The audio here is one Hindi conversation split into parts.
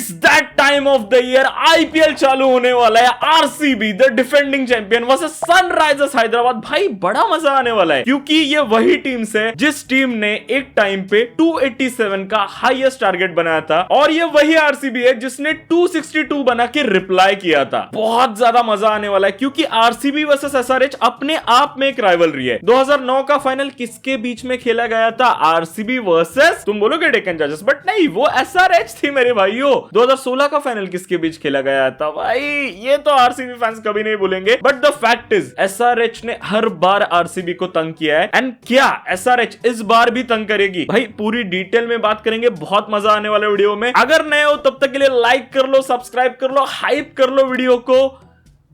It's that time of the year, IPL चालू होने वाला है। RCB the defending champion versus Sunrisers Hyderabad. भाई बड़ा मजा आने वाला है, क्योंकि ये वही टीम्स है जिस टीम ने एक टाइम पे 287 का हाईएस्ट टारगेट बनाया था, और ये वही आरसीबी है जिसने 262 बना के रिप्लाई किया था। बहुत ज्यादा मजा आने वाला है, क्योंकि आरसीबी वर्सेस एसआरएच अपने आप में एक राइवलरी है। 2009 का फाइनल किसके बीच में खेला गया था? आरसीबी वर्सेस, तुम बोलोगे डेक्कन चार्जर्स, बट नहीं, वो एसआरएच थी मेरे भाइयों। 2016 का फाइनल किसके बीच खेला गया था? भाई ये तो आरसीबी फैंस कभी नहीं भूलेंगे। But the fact is SRH ने हर बार आरसीबी को तंग किया है, एंड क्या एसआरएच इस बार भी तंग करेगी? भाई पूरी डिटेल में बात करेंगे, बहुत मजा आने वाला वीडियो में। अगर नए हो तब तक के लिए लाइक कर लो, सब्सक्राइब कर लो, हाइप कर लो वीडियो को,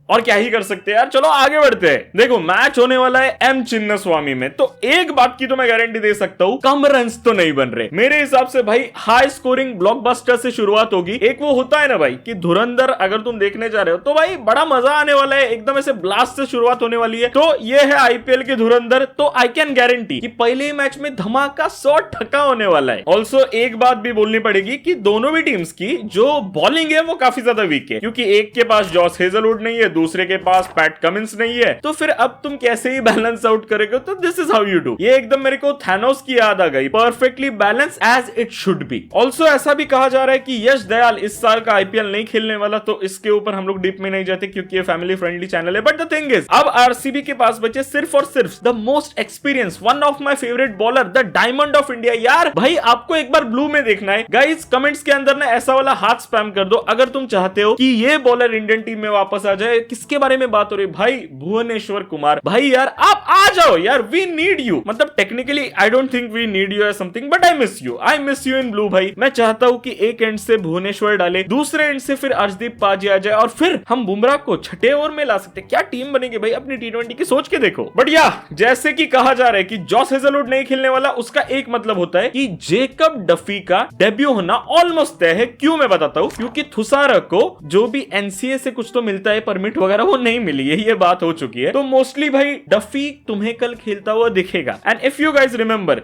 और क्या ही कर सकते हैं यार। चलो आगे बढ़ते हैं। देखो मैच होने वाला है एम चिन्नास्वामी में, तो एक बात की तो मैं गारंटी दे सकता हूं, कम रन्स तो नहीं बन रहे मेरे हिसाब से। भाई हाई स्कोरिंग ब्लॉकबस्टर से शुरुआत होगी। एक वो होता है ना भाई कि धुरंधर अगर तुम देखने जा रहे हो तो भाई बड़ा मजा आने वाला है, एकदम ऐसे ब्लास्ट से शुरुआत होने वाली है। तो ये है आईपीएल के धुरंधर। तो आई कैन गारंटी कि पहले ही मैच में धमाका 100 ठक्का होने वाला है। ऑल्सो एक बात भी बोलनी पड़ेगी कि दोनों भी टीम्स की जो बॉलिंग है वो काफी ज्यादा वीक है, क्योंकि एक के पास जॉस हेजलवुड नहीं है, दूसरे के पास पैट कमिंस नहीं है। तो फिर अब तुम कैसे ही बैलेंस आउट करोगे? तो this is how you do. ये एकदम मेरे को थैनोस की याद आ गई, perfectly balance as it should be. Also ऐसा भी कहा जा रहा है कि यश दयाल इस साल का आईपीएल नहीं खेलने वाला, तो इसके ऊपर हम लोग डीप में नहीं जाते क्योंकि ये फैमिली फ्रेंडली चैनल है। बट द थिंग इज, अब आरसीबी के पास बचे सिर्फ और सिर्फ the most experience, one of my favourite bowler, the diamond of India. यार भाई आपको एक बार ब्लू में देखना है। गाइस कमेंट्स के अंदर ना ऐसा वाला हाथ स्पैम कर दो अगर तुम चाहते हो कि ये बॉलर इंडियन टीम में वापस आ जाए। किसके बारे में बात हो रही है भाई? भुवनेश्वर कुमार। भाई यार आप आ जाओ यार, वी नीड यू। मतलब technically I don't think we need you something, but I miss you in blue. भाई मैं चाहता हूं कि एक एंड से भुवनेश्वर डाले, दूसरे एंड से फिर अर्शदीप पाजी आ जाए, और फिर हम बुमराह को छठे ओवर में ला सकते। क्या टीम बनेगी भाई अपनी टी20 की, सोच के देखो। बट या जैसे कि कहा जा रहा है कि जॉस हेजलवुड नहीं खेलने वाला, उसका एक मतलब होता है कि जेकब डफी का डेब्यू होना ऑलमोस्ट तय है। क्यों मैं बताता हूं, क्योंकि थुसारा को जो भी एनसीए से कुछ तो मिलता है, परमिट वगैरह, वो नहीं मिली है, ये बात हो चुकी है। तो मोस्टली भाई डफी तुम्हें कल खेलता हुआ दिखेगा। And if you guys remember,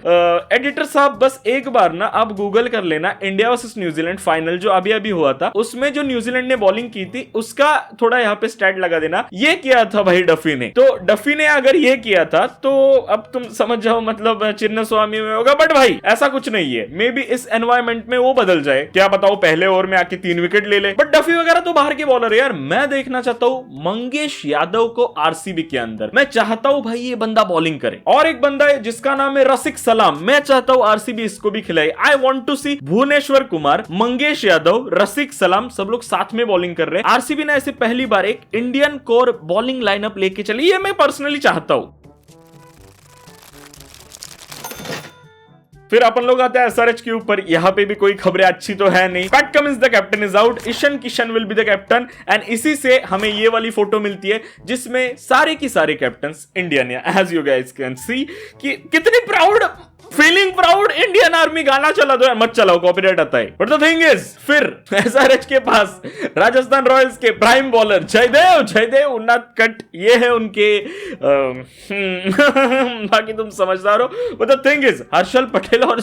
editor साहब बस एक बार ना आप गूगल कर लेना, इंडिया वर्सेस न्यूजीलैंड फाइनल जो अभी अभी हुआ था, उसमें जो न्यूजीलैंड ने बॉलिंग की थी उसका थोड़ा यहाँ पे स्टैट लगा देना। ये किया था भाई डफी ने। तो डफी ने अगर ये किया था तो अब तुम समझ जाओ, मतलब चिन्नास्वामी में होगा। बट भाई ऐसा कुछ नहीं है, मे बी इस एनवायरमेंट में वो बदल जाए, क्या बताओ, पहले ओवर में आके 3 विकेट ले ले। बट डफी वगैरह तो बाहर के बॉलर है यार। मैं देखना चाहता हूं मंगेश यादव को आरसीबी के अंदर। मैं चाहता हूं भाई ये बंदा बॉलिंग करे। और एक बंदा है जिसका नाम है रसिक सलाम, मैं चाहता हूं आरसीबी इसको भी खिलाए। आई वांट टू सी भुवनेश्वर कुमार, मंगेश यादव, रसिक सलाम, सब लोग साथ में बॉलिंग कर रहे हैं। आरसीबी ने ऐसे पहली बार एक इंडियन कोर बॉलिंग लाइनअप लेके चली, ये मैं पर्सनली चाहता हूं। फिर अपन लोग आते हैं एसआरएच के ऊपर। यहाँ पे भी कोई खबरें अच्छी तो है नहीं। Pat Cummins the captain is out, Ishan Kishan will be the captain, and इसी से हमें ये वाली फोटो मिलती है जिसमें सारे की सारे कैप्टन्स इंडियन है। As you guys can see कि कितनी proud, feeling proud Indian army. गाना चला दो यार, मत चलाओ, कॉपीराइट आता है। बट द थिंग इज, फिर एसआरएच के पास राजस्थान रॉयल्स के प्राइम बॉलर जयदेव उन्नादकट, ये है उनके बाकी तुम समझदार हो। But the thing is, Harshal Patel और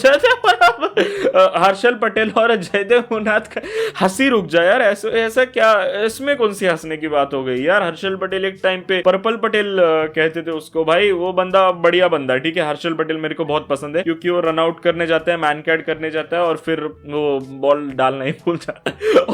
जयदेव उन्नादकट। हंसी रुक जा यार, ऐसा क्या, इसमें कौन सी हंसने की बात हो गई यार? हर्षल पटेल एक टाइम पे पर्पल पटेल कहते थे उसको। भाई वो बंदा बढ़िया बंदा, ठीक है। हर्षल पटेल मेरे को बहुत पसंद है, क्योंकि वो रन आउट करने जाता है, मैन कैट करने जाता है, और फिर वो बॉल डालना ही भूल जाता।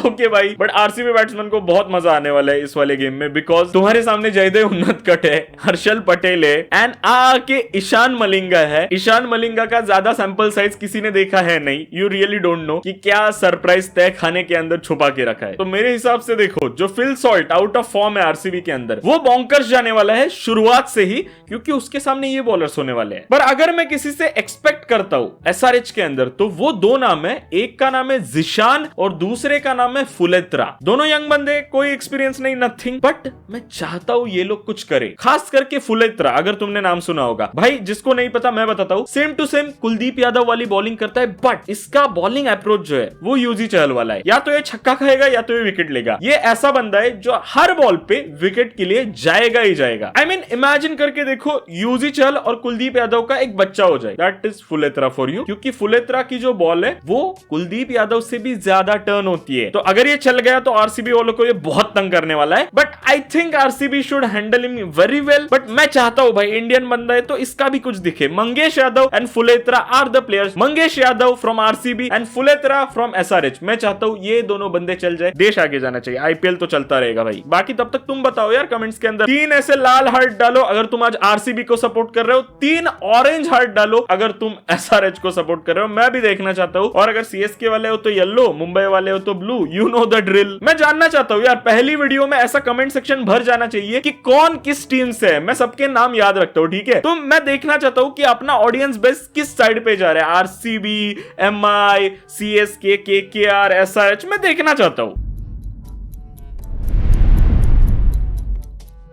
ओके भाई, बट आरसीबी बैट्समैन को बहुत मजा आने वाला है इस वाले गेम में, बिकॉज तुम्हारे सामने जयदेव उन्नतकट है, हर्षल पटेल है, एंड आके ईशान मलिंगा है। ईशान मलिंगा का ज्यादा सैंपल साइज किसी ने देखा है नहीं। यू रियली डोंट नो कि क्या सरप्राइज तय खाने के अंदर छुपा के रखा है। तो मेरे हिसाब से देखो, जो Phil Salt out of form है आरसीबी के अंदर, वो बॉन्कर्स जाने वाला है शुरुआत से ही, क्योंकि उसके सामने ये बॉलर्स होने वाले हैं। पर अगर मैं किसी से एक्सपेक्ट करता हूं एसआरएच के अंदर, तो वो दो नाम है। एक का नाम है जिशान और दूसरे का नाम है फुलेत्रा। दोनों यंग बंदे, कोई एक्सपीरियंस नहीं, नथिंग। बट मैं चाहता हूं ये लोग कुछ करे, खास करके फुलेत्रा, अगर तुमने नाम सुना होगा। भाई जिसको नहीं पता मैं बताता हूं, same to same Kuldeep Yadav वाली बॉलिंग करता है, बट इसका बॉलिंग अप्रोच जो है वो यूजी चहल वाला है। या तो ये छक्का खाएगा या तो ये विकेट लेगा। ये ऐसा बंदा है जो हर बॉल पे विकेट के लिए जाएगा ही जाएगा। आई मीन इमेजिन करके देखो, यूजी चहल और कुलदीप यादव का एक बच्चा हो जाए, दैट इज फुलेत्रा फॉर यू, क्योंकि फुलेत्रा की जो बॉल है वो कुलदीप यादव से भी ज्यादा टर्न होती है। तो अगर ये चल गया तो आरसीबी वालों को ये बहुत तंग करने वाला है, but I think RCB should handle him very well. But मैं चाहता हूं भाई, इंडियन बंदा है तो इसका भी कुछ दिखे। Mangesh Yadav and Phuletra are the players, Mangesh Yadav from RCB and Phuletra from SRH. मैं चाहता हूं ये दोनों बंदे चल जाए, देश आगे जाना चाहिए। आईपीएल तो चलता रहेगा भाई। बाकी तब तक तुम बताओ यार कमेंट्स के अंदर, 3 ऐसे लाल हार्ट डालो अगर तुम आज आरसीबी को सपोर्ट कर रहे हो, 3 ऑरेंज हार्ट डालो अगर तुम एसआरएच को सपोर्ट कर रहे हो। मैं भी देखना चाहता हूं। और अगर सीएसके वाले हो तो येलो, मुंबई वाले हो तो blue, you know the drill. मैं जानना चाहता हूं यार, पहली वीडियो में ऐसा कमेंट सेक्शन भर जाना चाहिए कि कौन किस टीम से है। मैं सबके नाम याद रखता हूं, ठीक है? तो मैं देखना चाहता हूं कि अपना ऑडियंस बेस किस साइड पे जा रहा है, RCB, MI, CSK, KKR, SRH. मैं देखना चाहता हूं।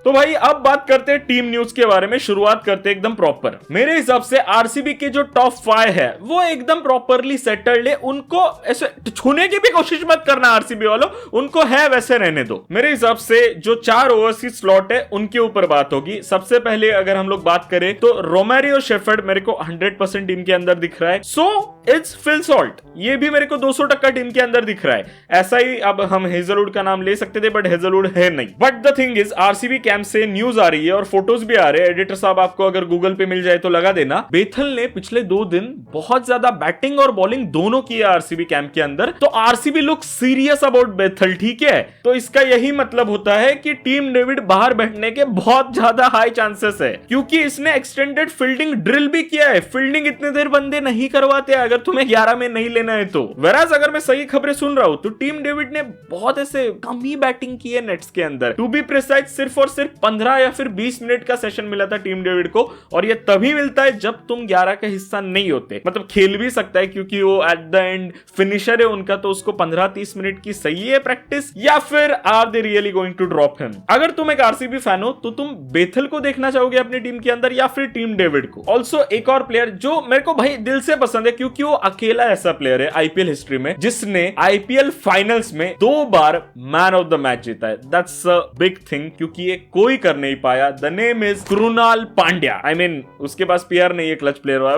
तो भाई अब बात करते हैं टीम न्यूज के बारे में। शुरुआत करते हैं एकदम प्रॉपर। मेरे हिसाब से आरसीबी के जो टॉप 5 है वो एकदम प्रॉपरली सेटल्ड है। उनको ऐसे छूने की भी कोशिश मत करना आरसीबी वालों, उनको है वैसे रहने दो। मेरे हिसाब से जो 4 ओवरसीज स्लॉट है उनके ऊपर बात होगी। सबसे पहले अगर हम लोग बात करें तो रोमेरियो शेफर्ड मेरे को 100% टीम के अंदर दिख रहा है। सो इट्स फिल सॉल्ट, ये भी मेरे को 200% टीम के अंदर दिख रहा है। ऐसा ही अब हम हेजलवुड का नाम ले सकते थे, बट हेजलवुड है नहीं। But the thing is RCB से न्यूज आ रही है और फोटोज भी आ रहे हैं। एडिटर साहब आपको अगर गूगल पे मिल जाए तो लगा देना। बेथल ने पिछले 2 दिन बहुत ज्यादा बैटिंग और बॉलिंग दोनों की है आरसीबी कैंप के अंदर। तो आरसीबी लुक सीरियस अबाउट बेथल, ठीक है? तो इसका यही मतलब होता है कि टीम डेविड बाहर बैठने के बहुत ज्यादा हाई चांसेस है, क्योंकि इसने एक्सटेंडेड फील्डिंग ड्रिल भी किया है। फील्डिंग इतने देर बंदे नहीं करवाते अगर तुम्हें 11 में नहीं लेना है तो। वराज अगर मैं सही खबरें सुन रहा हूं तो टीम डेविड ने बहुत ऐसे कम ही बैटिंग की है नेट्स के अंदर। टू बी प्रिसाइज सिर्फ और सिर्फ 15 या फिर 20 मिनट का सेशन मिला था टीम डेविड को, और ये तभी मिलता है जब तुम 11 का हिस्सा नहीं होते। मतलब खेल भी सकता है क्योंकि वो एट द एंड फिनिशर है उनका, तो उसको 15-30 मिनट की सही है प्रैक्टिस, या फिर are they really going to drop him? अगर तुम एक आरसीबी फैन हो तो तुम बेथल को देखना चाहोगे अपनी टीम के अंदर या फिर टीम डेविड को? ऑल्सो एक और प्लेयर जो मेरे को भाई दिल से पसंद है, क्योंकि वो अकेला ऐसा प्लेयर है आईपीएल हिस्ट्री में जिसने आईपीएल फाइनल्स में 2 बार मैन ऑफ द मैच जीता है। दैट्स अ बिग थिंग, क्योंकि ये कोई कर नहीं पाया। The name is Krunal Pandya. I mean उसके पास पीआर नहीं है, क्लच प्लेयर हुआ।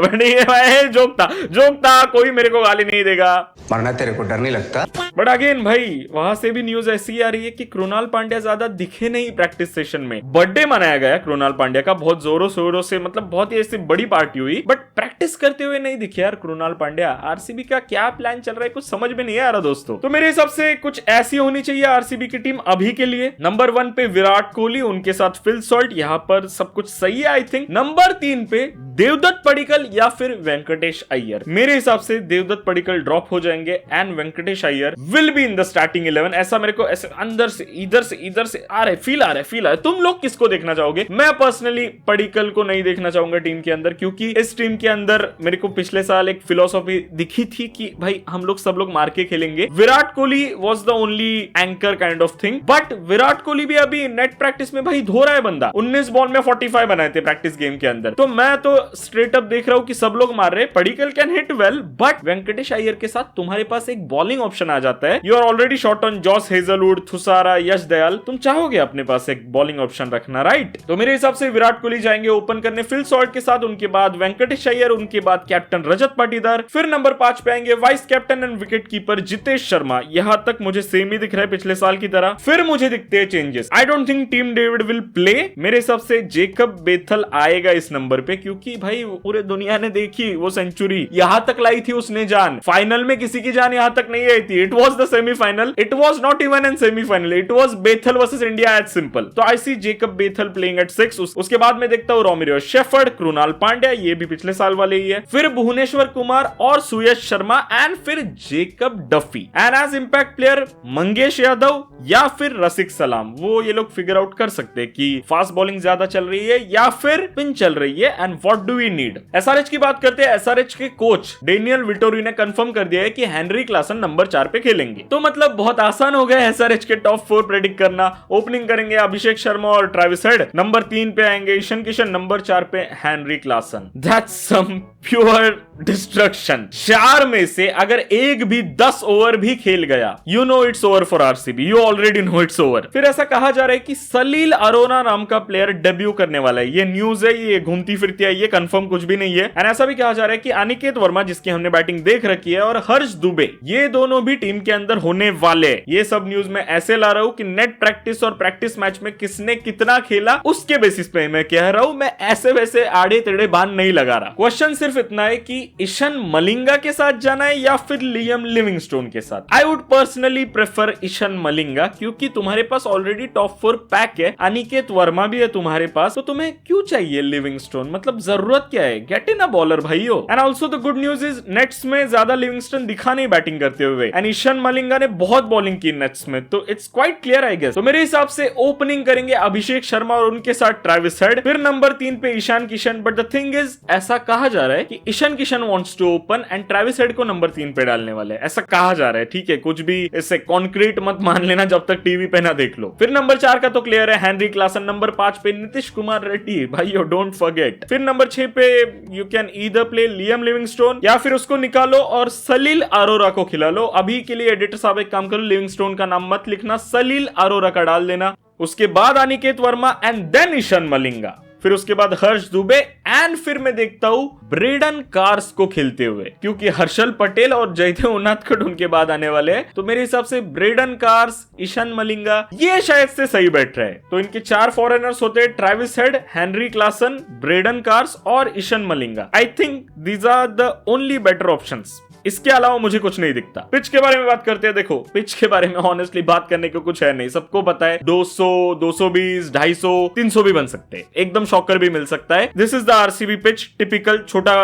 जोक था, कोई मेरे को गाली नहीं देगा। मरना तेरे को डर नहीं लगता? बट अगेन भाई वहां से भी न्यूज ऐसी आ रही है कि कृणाल पांड्या ज्यादा दिखे नहीं प्रैक्टिस सेशन में। बर्थडे मनाया गया कृणाल पांड्या का बहुत जोरों शोरों से, मतलब बहुत ही ऐसी बड़ी पार्टी हुई, बट प्रैक्टिस करते हुए नहीं दिखे यार कृणाल पांड्या। आरसीबी का क्या प्लान चल रहा है कुछ समझ में नहीं आ रहा दोस्तों। तो मेरे हिसाब से कुछ ऐसी होनी चाहिए आरसीबी की टीम अभी के लिए। नंबर 1 पे विराट कोहली, उनके साथ फिल सॉल्ट, यहाँ पर सब कुछ सही है आई थिंक। नंबर 3 पे देवदत्त पडिक्कल या फिर वेंकटेश अय्यर। मेरे हिसाब से देवदत्त पडिक्कल ड्रॉप हो जाएंगे and Venkatesh Iyer will be in the starting 11। ऐसा मेरे को ऐसे अंदर से इधर से आ रहा है, फील आ रहा है। तुम लोग किसको देखना चाहोगे? मैं पर्सनली पडिक्कल को नहीं देखना चाहूंगा टीम के अंदर, क्योंकि इस टीम के अंदर मेरे को पिछले साल एक फिलोसॉफी दिखी थी कि भाई हम लोग सब लोग मार के खेलेंगे। Virat Kohli was the only anchor kind of thing, but Virat Kohli भी अभी नेट प्रैक्टिस में भाई धो रहा है बंदा। 19 बॉल में 45 बनाए थे प्रैक्टिस गेम के अंदर। तो मैं तो स्ट्रेट अप देख रहा हूं कि सब लोग मार रहे हैं। Padikkal can hit well, but Venkatesh Iyer के साथ तुम्हारे पास एक बॉलिंग ऑप्शन आ जाता है। You are already shot on Josh Hazlewood, Thushara, Yash Dayal. तुम चाहोगे अपने पास एक बॉलिंग ऑप्शन रखना, राइट? तो मेरे हिसाब से विराट कोहली जाएंगे ओपन करने फिल सॉल्ट के साथ, उनके बाद वेंकटेश अय्यर, उनके बाद कैप्टन रजत पाटीदार, फिर नंबर 5 पे आएंगे vice captain and wicket keeper Jitesh Sharma. यहां तक मुझे सेम ही दिख रहा है पिछले साल की तरह। फिर मुझे दिखते हैं changes. I don't think team David will play. मेरे हिसाब से जेकब बेथल आएगा इस नंबर पे, क्योंकि भाई पूरे दुनिया ने देखी वो सेंचुरी, यहां तक लाई थी उसने जान। फाइनल में किसी की जान यहां तक नहीं आई थी। It was the semifinal, it was not even in semifinal, it was Bethell versus India at simple. तो I see Jacob Bethell playing at 6। उसके बाद मैं देखता हूं रोमेरियो शेफर्ड, कृणाल पांड्या, ये भी पिछले साल वाले ही है, फिर भुवनेश्वर कुमार और सुयश शर्मा, एंड फिर Jacob Duffy, and as impact player Mangesh Yadav या फिर रसिक सलाम। वो ये लोग फिगर आउट कर सकते हैं कि फास्ट बॉलिंग ज्यादा चल रही है या फिर पिन चल रही है, and what do we need. SRH की बात करते हैं। एसआरएच के कोच डेनियल विटोरी ने कंफर्म कर दिया है कि हेनरी क्लासन नंबर 4 पे खेलेंगे। तो मतलब बहुत आसान हो गया एसआरएच के टॉप 4 प्रेडिक्ट करना। ओपनिंग करेंगे अभिषेक शर्मा और ट्रेविस हेड, नंबर 3 पे आएंगे ईशान किशन, नंबर 4 पे Heinrich Klaasen. That's some pure destruction. 4 में से अगर एक भी 10 ओवर भी खेल गया, you know it's over for RCB, you already know it's over. फिर ऐसा कहा जा रहा है कि सली सलील अरोरा नाम का प्लेयर डेब्यू करने वाला है। ये न्यूज है, ये घूमती फिरती आई है, कंफर्म कुछ भी नहीं है। एंड ऐसा भी कहा जा रहा है कि अनिकेत वर्मा, जिसकी हमने बैटिंग देख रखी है, और हर्ष दुबे, ये दोनों भी टीम के अंदर होने वाले। ये सब न्यूज मैं ऐसे ला रहा हूं कि नेट प्रैक्टिस और प्रैक्टिस मैच में किसने कितना खेला उसके बेसिस पे मैं कह रहा हूं। मैं ऐसे वैसे आड़े टेढ़े बांध नहीं लगा रहा। क्वेश्चन सिर्फ इतना है कि ईशन मलिंगा के साथ जाना है या फिर लियम लिविंगस्टोन के साथ। I would personally prefer Ishan Malinga, क्योंकि तुम्हारे पास ऑलरेडी टॉप 4 पैक है, अनिकेत वर्मा भी है तुम्हारे पास, तो तुम्हें क्यों चाहिए लिविंगस्टोन? मतलब जरूरत क्या है? गेट इन अ बॉलर भाइयों। And also the good news is nets में ज्यादा लिविंगस्टोन दिखा नहीं बैटिंग करते हुए, एंड ईशन मलिंगा ने बहुत बॉलिंग की नेट्स में, तो it's quite clear I guess. तो मेरे हिसाब से ओपनिंग करेंगे अभिषेक शर्मा और उनके साथ ट्रेविस हेड, फिर नंबर 3 पे Ishan Kishan. But the thing is, ऐसा कहा जा रहा है कि Ishan Kishan wants to open and Travis Head को नंबर 3 पे डालने वाले, ऐसा कहा जा रहा है। ठीक है, कुछ भी इससे कॉन्क्रीट मत मान लेना जब तक टीवी पे ना देख लो। फिर नंबर 4 का तो क्लियर है, हेनरी क्लासन। नंबर 5 पे नीतीश कुमार रेड्डी, भाइयों डोंट फॉरगेट। फिर नंबर 6 पे you can either play Liam Livingstone या फिर उसको निकालो और सलील अरोरा को खिला लो। अभी के लिए एडिटर साहब एक काम करो, लिविंगस्टोन का नाम मत लिखना, सलील अरोरा का डाल देना। उसके बाद अनिकेत वर्मा एंड देन ईशन मलिंगा, फिर उसके बाद हर्ष दुबे, एंड फिर मैं देखता हूं ब्रेडन कार्स को खेलते हुए, क्योंकि हर्षल पटेल और जयदेव उनादकट उनके बाद आने वाले हैं। तो मेरे हिसाब से ब्रेडन कार्स, ईशान मलिंगा, ये शायद से सही बैठ रहे हैं। तो इनके 4 फॉरेनर्स होते हैं, Travis Head, Henry Klaasen, Brydon Carse और Ishan Malinga. I think these are the only better options. इसके अलावा मुझे कुछ नहीं दिखता। पिच के बारे में बात करते हैं। देखो, पिच के बारे में ऑनेस्टली बात करने को कुछ है नहीं, सबको पता है 200, 220, 250, 300 भी बन सकते हैं, एकदम शॉकर भी मिल सकता है। This is the RCB pitch, typical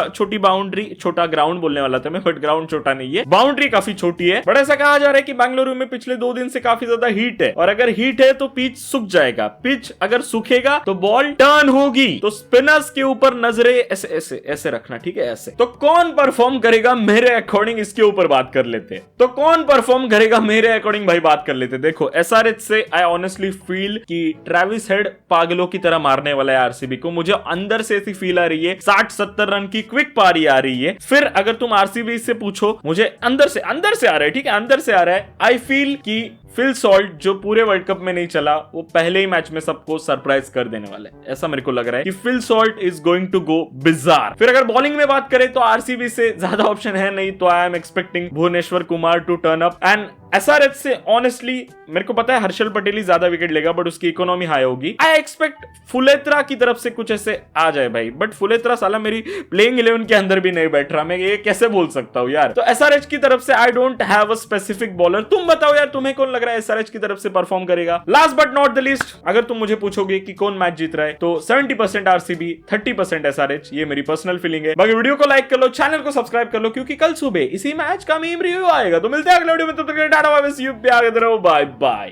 छोटी बाउंड्री, छोटा ग्राउंड बोलने वाला था मैं, बट ग्राउंड छोटा नहीं है, बाउंड्री काफी छोटी है। बट ऐसा कहा जा रहा है कि बेंगलुरु में पिछले 2 दिन से काफी ज्यादा हीट है, और अगर हीट है तो पिच सूख जाएगा। पिच अगर सूखेगा तो बॉल टर्न होगी, तो स्पिनर्स के ऊपर नजरें ऐसे ऐसे ऐसे रखना, ठीक है, ऐसे। तो कौन परफॉर्म करेगा मेरे अकॉर्डिंग, इसके ऊपर बात कर लेते हैं। तो कौन परफॉर्म करेगा मेरे अकॉर्डिंग भाई, बात कर लेते हैं। देखो, एसआरएच से आई ऑनेस्टली फील कि ट्रेविस हेड पागलों की तरह मारने वाला है आरसीबी को। मुझे अंदर से ऐसी फील आ रही है, 60-70 रन की क्विक पारी आ रही है। फिर अगर तुम आरसीबी से पूछो, मुझे अंदर से आ रहा है, ठीक है, अंदर से आ रहा है। आई फील कि फिल सॉल्ट जो पूरे वर्ल्ड कप में नहीं चला, वो पहले ही मैच में सबको सरप्राइज कर देने वाला है, ऐसा मेरे को लग रहा है कि Phil Salt is going to go bizarre. फिर अगर बॉलिंग में बात करें तो आरसीबी से ज्यादा ऑप्शन है नहीं, तो I am expecting Bhuvneshwar Kumar to turn up. And SRH से ऑनेस्टली मेरे को पता है हर्षल पटेल ही ज्यादा विकेट लेगा, बट उसकी इकोनॉमी हाई होगी। आई एक्सपेक्ट फुलेत्रा की तरफ से कुछ ऐसे आ जाए भाई, बट फुलेत्रा साला मेरी प्लेइंग 11 के अंदर भी नहीं बैठ रहा, मैं ये कैसे बोल सकता हूँ यार। तो एसआरएच की तरफ से I don't have a specific bowler. तुम बताओ यार, तुम्हें कौन लग रहा है एसआरएच की तरफ से परफॉर्म करेगा। Last but not the least, अगर तुम मुझे पूछोगे कि कौन मैच जीत रहा है, तो 70% आरसीबी, 30% एसआरएच, ये मेरी पर्सनल फीलिंग है। बाकी वीडियो को लाइक कर लो, चैनल को सब्सक्राइब कर लो, क्योंकि कल सुबह इसी मैच का मीम रिव्यू आएगा। तो मिलते हैं अगले वीडियो में, तब तक tata bye bye, see you, प्यार करते रहो, बाय बाय।